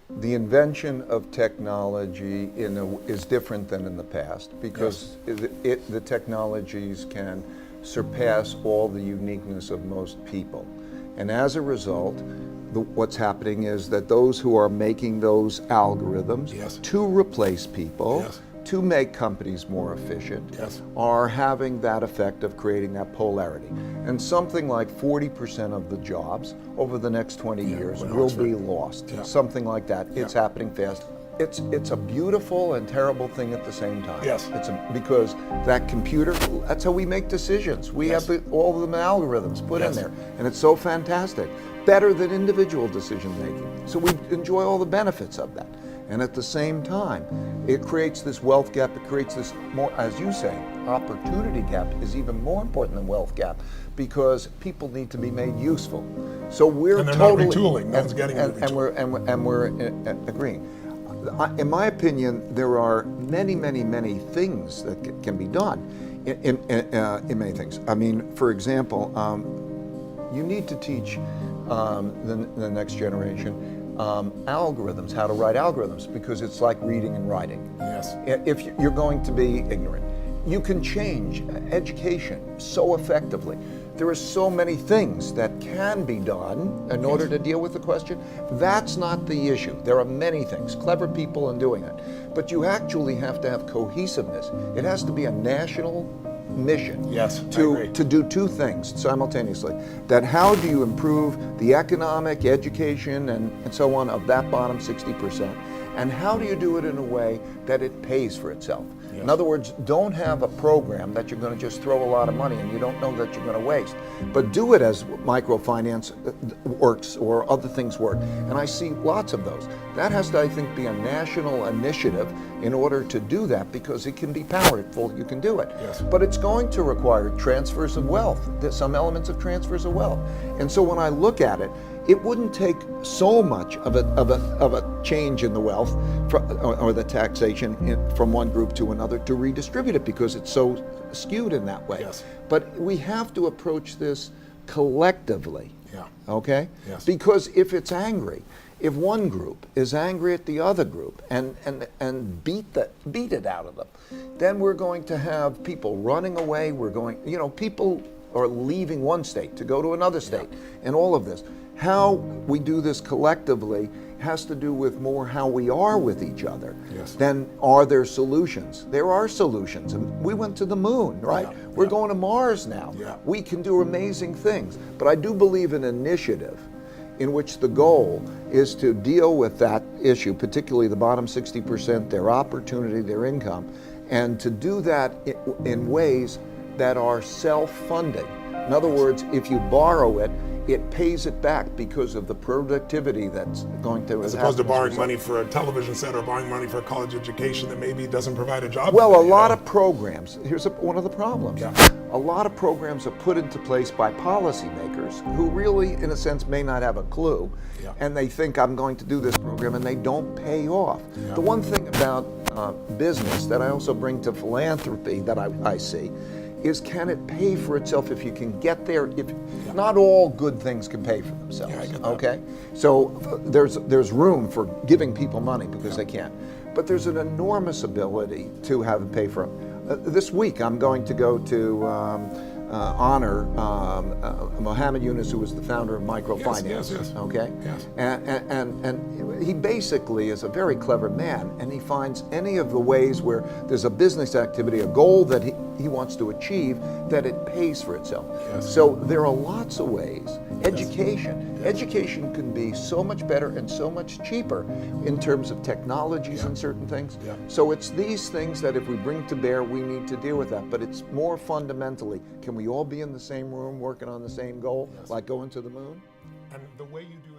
The invention of technology is different than in the past because the technologies can surpass all the uniqueness of most people. And as a result, what's happening is that those who are making those algorithms to replace people, to make companies more efficient, are having that effect of creating that polarity. And something like 40% of the jobs over the next 20 years will be lost. Something like that. It's happening fast. It's a beautiful and terrible thing at the same time. Because that computer, that's how we make decisions. We have all of the algorithms put in there, and it's so fantastic. Better than individual decision making. So we enjoy all the benefits of that. And at the same time, it creates this wealth gap, it creates this more, as you say, opportunity gap is even more important than wealth gap because people need to be made useful. So we're and they're totally not retooling. No one's getting and we're agreeing. In my opinion, there are many, many, many things that can be done in many things. I mean, for example, you need to teach the next generation algorithms, how to write algorithms, because it's like reading and writing. If you're going to be ignorant, you can change education so effectively. There are so many things that can be done in order to deal with the question. That's not the issue. There are many things, clever people in doing it, but you actually have to have cohesiveness. It has to be a national mission to do two things simultaneously. That how do you improve the economic, education, and so on of that bottom 60%? And how do you do it in a way that it pays for itself? In other words, don't have a program that you're going to just throw a lot of money and you don't know that you're going to waste. But do it as microfinance works or other things work. And I see lots of those. That has to, I think, be a national initiative in order to do that because it can be powerful, you can do it. But it's going to require transfers of wealth, some elements of transfers of wealth. And so when I look at it, it wouldn't take so much of a change in the wealth or the taxation from one group to another to redistribute it because it's so skewed in that way. But we have to approach this collectively, okay? Because if it's angry, if one group is angry at the other group and beat it out of them, then we're going to have people running away. People are leaving one state to go to another state and all of this. How we do this collectively has to do with more how we are with each other than are there solutions. There are solutions. And we went to the moon, right? We're going to Mars now. We can do amazing things. But I do believe in initiative in which the goal is to deal with that issue, particularly the bottom 60%, their opportunity, their income, and to do that in ways that are self-funding. In other words, if you borrow it, it pays it back because of the productivity that's going to as opposed to borrowing money for a television set or borrowing money for a college education that maybe doesn't provide a job. Well, a lot of programs, here's one of the problems. A lot of programs are put into place by policymakers who really, in a sense, may not have a clue. And they think I'm going to do this program and they don't pay off. The one thing about business that I also bring to philanthropy that I see is can it pay for itself if you can get there? If not all good things can pay for themselves, okay? So there's room for giving people money because they can. But there's an enormous ability to have it pay for them. This week I'm going to go to honor Mohammed Yunus, who was the founder of microfinance, okay? And he basically is a very clever man, and he finds any of the ways where there's a business activity, a goal that he wants to achieve, that it pays for itself. So there are lots of ways. Education can be so much better and so much cheaper in terms of technologies and certain things. So it's these things that if we bring to bear, we need to deal with that. But it's more fundamentally, can we all be in the same room working on the same goal, like going to the moon? And the way you do